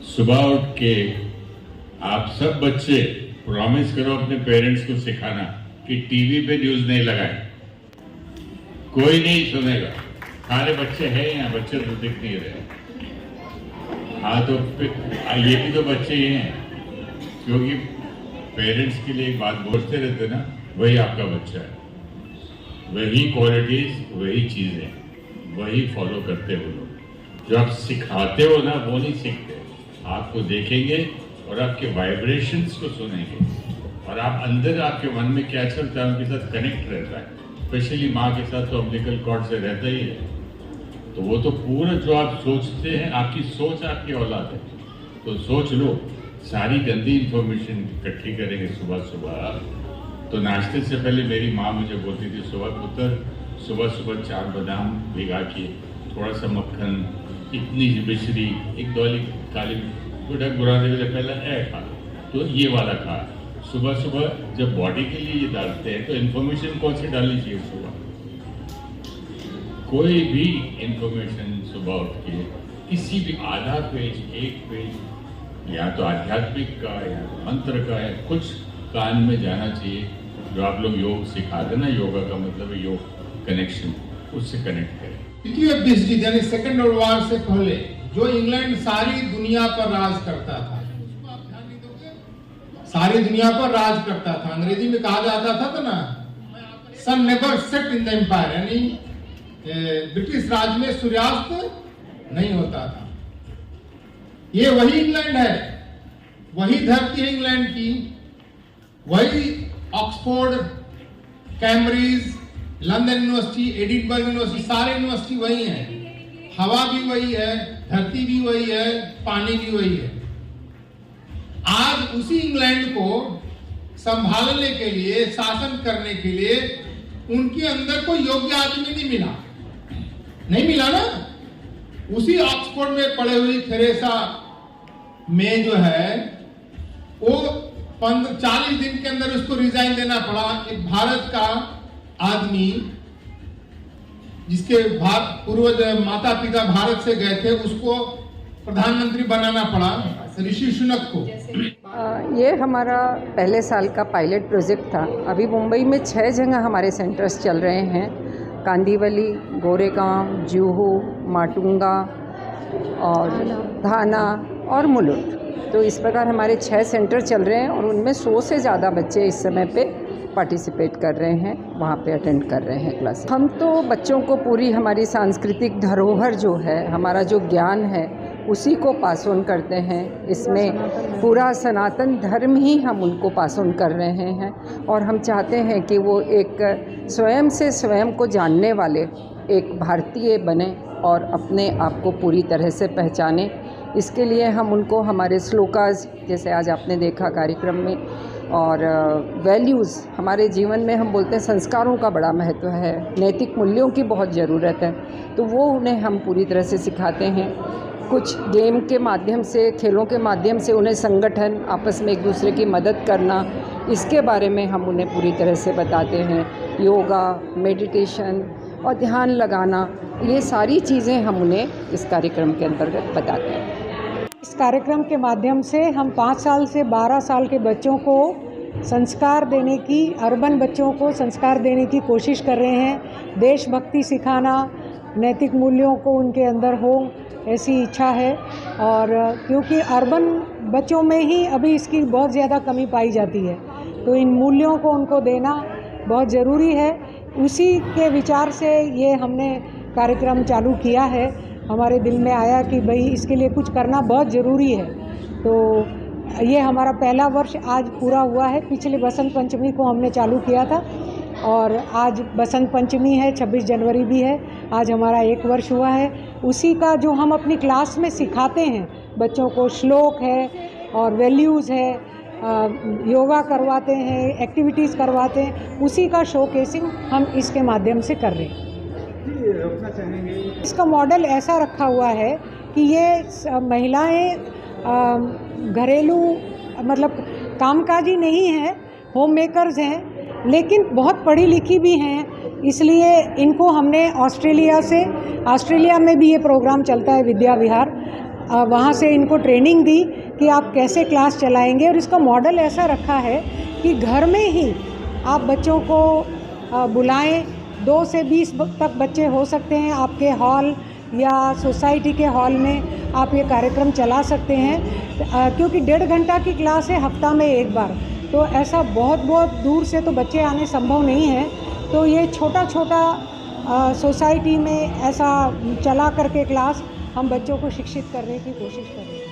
सुबह उठ के आप सब बच्चे प्रॉमिस करो अपने पेरेंट्स को सिखाना कि टीवी पे न्यूज नहीं लगाए, कोई नहीं सुनेगा। सारे बच्चे हैं यहाँ, बच्चे तो दिख नहीं रहे। हाँ तो ये भी तो बच्चे ही हैं, क्योंकि पेरेंट्स के लिए एक बात बोलते रहते ना, वही आपका बच्चा है, वही क्वालिटीज, वही चीजें, वही फॉलो करते हो लोग। जो आप सिखाते हो ना वो नहीं सीखते, आपको देखेंगे और आपके वाइब्रेशंस को सुनेंगे और आप अंदर आपके मन में क्या चलता है उनके साथ कनेक्ट रहता है। स्पेशली माँ के साथ तो अम्बिलिकल कॉर्ड से रहता ही है, तो वो तो पूरा जो आप सोचते हैं, आपकी सोच आपकी औलाद है। तो सोच लो, सारी गंदी इंफॉर्मेशन इकट्ठी करेंगे सुबह सुबह। तो नाश्ते से पहले मेरी माँ मुझे बोलती थी, सुबह पुत्र सुबह सुबह 4 बादाम भिगा के, थोड़ा सा मक्खन, इतनी सी मिश्री, एक दौली काली गुड़ा गुराने वाले पहले खा, तो ये वाला खा। सुबह सुबह जब बॉडी के लिए ये डालते हैं तो इन्फॉर्मेशन कौन सी डालनी चाहिए सुबह? कोई भी इंफॉर्मेशन सुबह उठ के किसी भी आधा पेज, 1 पेज, या तो आध्यात्मिक का या तो मंत्र का है, कुछ कान में जाना चाहिए। जो आप लोग योग सिखा देना, योगा का मतलब है योग कनेक्शन, उससे कनेक्ट करें। द्वितीय विश्व युद्ध यानी सेकेंड वर्ल्ड वॉर से पहले जो इंग्लैंड सारी दुनिया पर राज करता था, सारी दुनिया पर राज करता था, अंग्रेजी में कहा जाता था ना, sun never set in the empire, यानी ब्रिटिश राज में सूर्यास्त नहीं होता था। ये वही इंग्लैंड है, वही धरती है इंग्लैंड की, वही Oxford, Cambridge, London university, Edinburgh university, सारे यूनिवर्सिटी वही हैं। हवा भी वही है, धरती भी वही है, पानी भी वही है। आज उसी इंग्लैंड को संभालने के लिए, शासन करने के लिए उनके अंदर कोई योग्य आदमी नहीं मिला ना। उसी ऑक्सफोर्ड में पढ़े हुई थेरेसा में जो है वो 40 दिन के अंदर उसको रिजाइन देना पड़ा। एक भारत का आदमी जिसके पूर्वज माता पिता भारत से गए थे, उसको प्रधानमंत्री बनाना पड़ा, ऋषि सुनक को। ये हमारा पहले साल का पायलट प्रोजेक्ट था। अभी मुंबई में 6 जगह हमारे सेंटर्स चल रहे हैं, कांदीवली, गोरेगांव, जुहू, माटुंगा और धाना और मुलुंड। तो इस प्रकार हमारे 6 सेंटर चल रहे हैं और उनमें 100 से ज़्यादा बच्चे इस समय पे पार्टिसिपेट कर रहे हैं, वहाँ पे अटेंड कर रहे हैं क्लास। हम तो बच्चों को पूरी हमारी सांस्कृतिक धरोहर जो है, हमारा जो ज्ञान है, उसी को पास ऑन करते हैं। इसमें पूरा सनातन धर्म ही हम उनको पास ऑन कर रहे हैं और हम चाहते हैं कि वो एक स्वयं से स्वयं को जानने वाले एक भारतीय बने और अपने आप को पूरी तरह से पहचाने। इसके लिए हम उनको हमारे श्लोकास, जैसे आज आपने देखा कार्यक्रम में, और वैल्यूज़, हमारे जीवन में हम बोलते हैं संस्कारों का बड़ा महत्व है, नैतिक मूल्यों की बहुत ज़रूरत है, तो वो उन्हें हम पूरी तरह से सिखाते हैं। कुछ गेम के माध्यम से, खेलों के माध्यम से उन्हें संगठन, आपस में एक दूसरे की मदद करना, इसके बारे में हम उन्हें पूरी तरह से बताते हैं। योगा, मेडिटेशन और ध्यान लगाना, ये सारी चीज़ें हम उन्हें इस कार्यक्रम के अंतर्गत बताते हैं। इस कार्यक्रम के माध्यम से हम 5 साल से 12 साल के बच्चों को संस्कार देने की, अर्बन बच्चों को संस्कार देने की कोशिश कर रहे हैं। देशभक्ति सिखाना, नैतिक मूल्यों को उनके अंदर हो, ऐसी इच्छा है। और क्योंकि अर्बन बच्चों में ही अभी इसकी बहुत ज़्यादा कमी पाई जाती है, तो इन मूल्यों को उनको देना बहुत ज़रूरी है। उसी के विचार से ये हमने कार्यक्रम चालू किया है। हमारे दिल में आया कि भाई इसके लिए कुछ करना बहुत ज़रूरी है, तो ये हमारा पहला वर्ष आज पूरा हुआ है। पिछले बसंत पंचमी को हमने चालू किया था और आज बसंत पंचमी है, 26 जनवरी भी है, आज हमारा 1 वर्ष हुआ है। उसी का जो हम अपनी क्लास में सिखाते हैं बच्चों को, श्लोक है और वैल्यूज़ है, योगा करवाते हैं, एक्टिविटीज़ करवाते हैं, उसी का शोकेसिंग हम इसके माध्यम से कर रहे हैं। इसका मॉडल ऐसा रखा हुआ है कि ये महिलाएं घरेलू मतलब कामकाजी नहीं हैं, होम मेकर्स हैं, लेकिन बहुत पढ़ी लिखी भी हैं। इसलिए इनको हमने ऑस्ट्रेलिया में भी ये प्रोग्राम चलता है, विद्या विहार, वहाँ से इनको ट्रेनिंग दी कि आप कैसे क्लास चलाएंगे। और इसका मॉडल ऐसा रखा है कि घर में ही आप बच्चों को बुलाएं, 2 से 20 तक बच्चे हो सकते हैं। आपके हॉल या सोसाइटी के हॉल में आप ये कार्यक्रम चला सकते हैं, क्योंकि 1.5 घंटा की क्लास है हफ्ता में एक बार, तो ऐसा बहुत दूर से तो बच्चे आने संभव नहीं है। तो ये छोटा सोसाइटी में ऐसा चला करके क्लास हम बच्चों को शिक्षित करने की कोशिश करें।